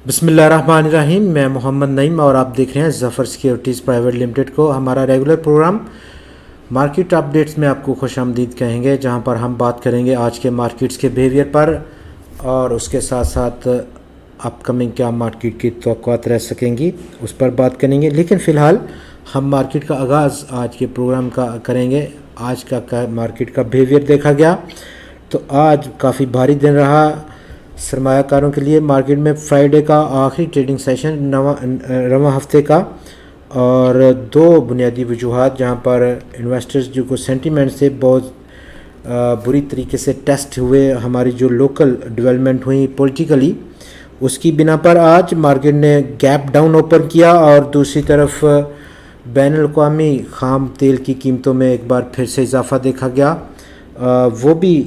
بسم اللہ الرحمن الرحیم. میں محمد نعیم اور آپ دیکھ رہے ہیں ظفر سیکیورٹیز پرائیویٹ لمیٹڈ کو. ہمارا ریگولر پروگرام مارکیٹ اپڈیٹس میں آپ کو خوش آمدید کہیں گے، جہاں پر ہم بات کریں گے آج کے مارکیٹس کے بیہیویئر پر اور اس کے ساتھ ساتھ اپ کمنگ کیا مارکیٹ کی توقعات رہ سکیں گی اس پر بات کریں گے. لیکن فی الحال ہم مارکیٹ کا آغاز آج کے پروگرام کا کریں گے. آج کا مارکیٹ کا بیہیویئر دیکھا گیا تو آج کافی بھاری دن رہا سرمایہ کاروں کے لیے. مارکیٹ میں فرائیڈے کا آخری ٹریڈنگ سیشن رواں ہفتے کا، اور دو بنیادی وجوہات جہاں پر انویسٹرز جو کو سینٹیمنٹ سے بہت بری طریقے سے ٹیسٹ ہوئے، ہماری جو لوکل ڈیولپمنٹ ہوئی پولیٹیکلی، اس کی بنا پر آج مارکیٹ نے گیپ ڈاؤن اوپن کیا. اور دوسری طرف بین الاقوامی خام تیل کی قیمتوں میں ایک بار پھر سے اضافہ دیکھا گیا، وہ بھی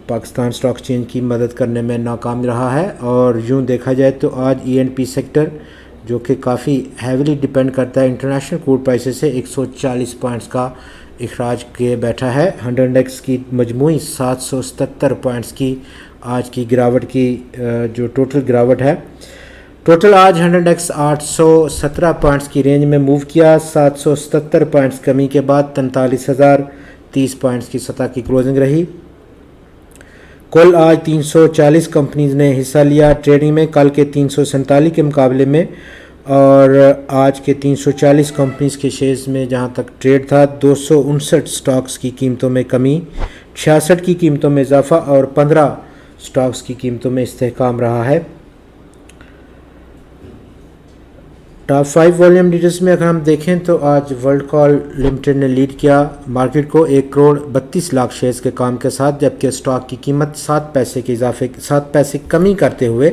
پاکستان سٹاک ایکسچینج کی مدد کرنے میں ناکام رہا ہے. اور یوں دیکھا جائے تو آج E&P سیکٹر جو کہ کافی ہیویلی ڈیپینڈ کرتا ہے انٹرنیشنل کروڈ پرائسز سے، 140 پوائنٹس کا اخراج کیے بیٹھا ہے. 100 انڈیکس کی مجموعی 777 پوائنٹس کی آج کی گراوٹ کی جو ٹوٹل گراوٹ ہے. ٹوٹل آج 100 انڈیکس 817 پوائنٹس کی رینج میں موو کیا. 777 پوائنٹس کمی کے بعد 43,030 پوائنٹس کی سطح کی کلوزنگ رہی. کل آج 340 کمپنیز نے حصہ لیا ٹریڈنگ میں، کل کے 347 کے مقابلے میں. اور آج کے 340 کمپنیز کے شیئرز میں جہاں تک ٹریڈ تھا، 259 سٹاکس کی قیمتوں میں کمی، 66 کی قیمتوں میں اضافہ اور 15 سٹاکس کی قیمتوں میں استحکام رہا ہے. ٹاپ 5 والیوم ڈیٹیلز میں اگر ہم دیکھیں تو آج ورلڈ کال لمیٹڈ نے لیڈ کیا مارکیٹ کو 1,32,00,000 شیئرز کے کام کے ساتھ، جبکہ اسٹاک کی قیمت 7 پیسے کمی کرتے ہوئے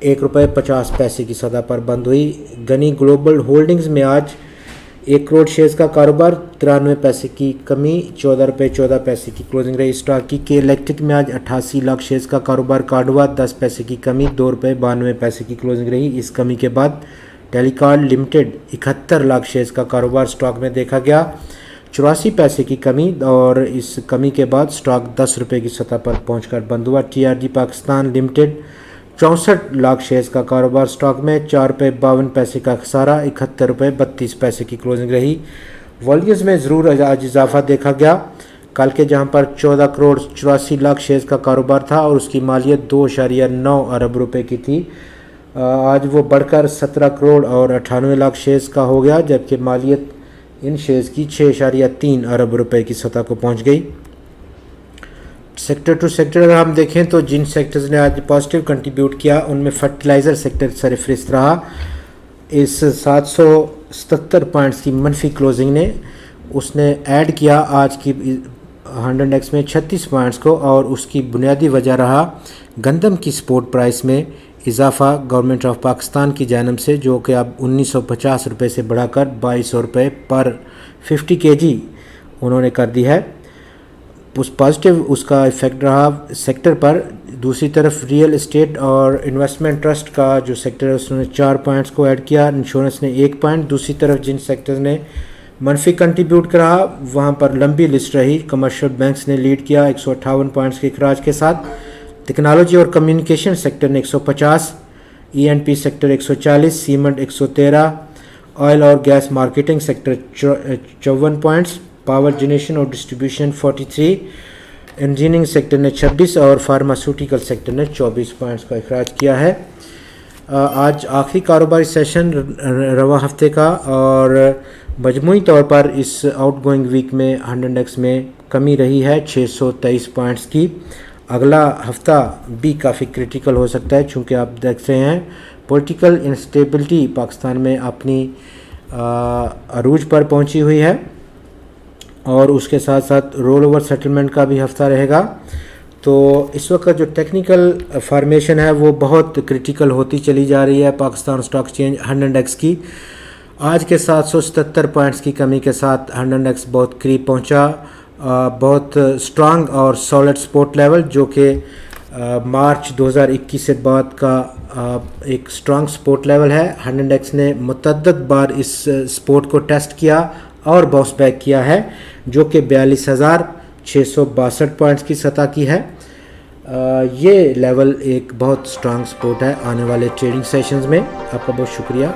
₹1.50 کی سطح پر بند ہوئی. گنی گلوبل ہولڈنگز میں آج 1 کروڑ شیئرز کا کاروبار، 93 پیسے کی کمی، ₹14.14 کی کلوزنگ رہی. اسٹاک کی کے الیکٹرک میں آج 88 لاکھ شیئرز کا کاروبار، کارڈ ہوا 10 پیسے کی کمی، ₹2.92 کی کلوزنگ رہی. اس کمی کے بعد ٹیلی کارڈ لمیٹڈ 71 لاکھ شیئرز کا کاروبار اسٹاک میں دیکھا گیا، 84 پیسے کی کمی، اور اس کمی کے بعد اسٹاک ₹10 کی سطح پر پہنچ کر بند ہوا. TRG Pakistan limited 64 lakh shares کا کاروبار اسٹاک میں، ₹4.52 کا خسارہ، ₹71.32 کی کلوزنگ رہی. والیومز میں ضرور آج اضافہ دیکھا گیا. کل کے جہاں پر 14 کروڑ 84 لاکھ شیئرز کا کاروبار تھا اور اس کی مالیت ₹2.9 ارب کی تھی، آج وہ بڑھ کر 17 کروڑ اور 98 لاکھ شیئرز کا ہو گیا، جبکہ مالیت ان شیئرز کی 6.3 ارب روپے کی سطح کو پہنچ گئی. سیکٹر ٹو سیکٹر اگر ہم دیکھیں تو جن سیکٹرز نے آج پازیٹیو کنٹریبیوٹ کیا ان میں فرٹیلائزر سیکٹر سرفہرست رہا. اس 777 پوائنٹس کی منفی کلوزنگ نے اس نے ایڈ کیا آج کی 100 انڈیکس میں 36 پوائنٹس کو، اور اس کی بنیادی وجہ رہا گندم کی سپورٹ پرائس میں اضافہ گورنمنٹ آف پاکستان کی جانب سے، جو کہ اب ₹1950 سے بڑھا کر ₹2200 پر 50 kg انہوں نے کر دی ہے. پازیٹیو اس کا ایفیکٹ رہا سیکٹر پر. دوسری طرف ریئل اسٹیٹ اور انویسٹمنٹ ٹرسٹ کا جو سیکٹر ہے اس نے 4 پوائنٹس کو ایڈ کیا، انشورنس نے 1 پوائنٹ. دوسری طرف جن سیکٹرز نے منفی کنٹریبیوٹ کرا وہاں پر لمبی لسٹ رہی. کمرشل بینکس نے لیڈ کیا 158 پوائنٹس کے اخراج کے ساتھ، ٹیکنالوجی اور کمیونیکیشن سیکٹر نے 150، E&P سیکٹر 140، سیمنٹ 113، آئل اور gas marketing sector 54 points, power generation اور ڈسٹریبیوشن 43، انجینئرنگ سیکٹر نے 26 اور فارماسیوٹیکل سیکٹر نے 24 پوائنٹس کا اخراج کیا ہے. آج آخری کاروباری سیشن رواں ہفتے کا، اور مجموعی طور پر اس آؤٹ گوئنگ ویک میں 100 انڈیکس میں کمی رہی ہے 623 پوائنٹس کی. اگلا ہفتہ بھی کافی کریٹیکل ہو سکتا ہے، چونکہ آپ دیکھ رہے ہیں پولیٹیکل انسٹیبلٹی پاکستان میں اپنی عروج پر پہنچی ہوئی ہے، اور اس کے ساتھ ساتھ رول اوور سیٹلمنٹ کا بھی ہفتہ رہے گا. تو اس وقت جو ٹیکنیکل فارمیشن ہے وہ بہت کریٹیکل ہوتی چلی جا رہی ہے پاکستان سٹاک ایکسچینج 100 انڈیکس کی. آج کے 777 پوائنٹس کی کمی کے ساتھ 100 انڈیکس بہت قریب پہنچا، بہت سٹرانگ اور سالڈ سپورٹ لیول، جو کہ مارچ 2021 سے بعد کا ایک سٹرانگ سپورٹ لیول ہے. 100 انڈیکس نے متعدد بار اس سپورٹ کو ٹیسٹ کیا اور باؤنس بیک کیا ہے، جو کہ 42,662 پوائنٹس کی سطح کی ہے. یہ لیول ایک بہت سٹرانگ سپورٹ ہے آنے والے ٹریڈنگ سیشنز میں. آپ کا بہت شکریہ.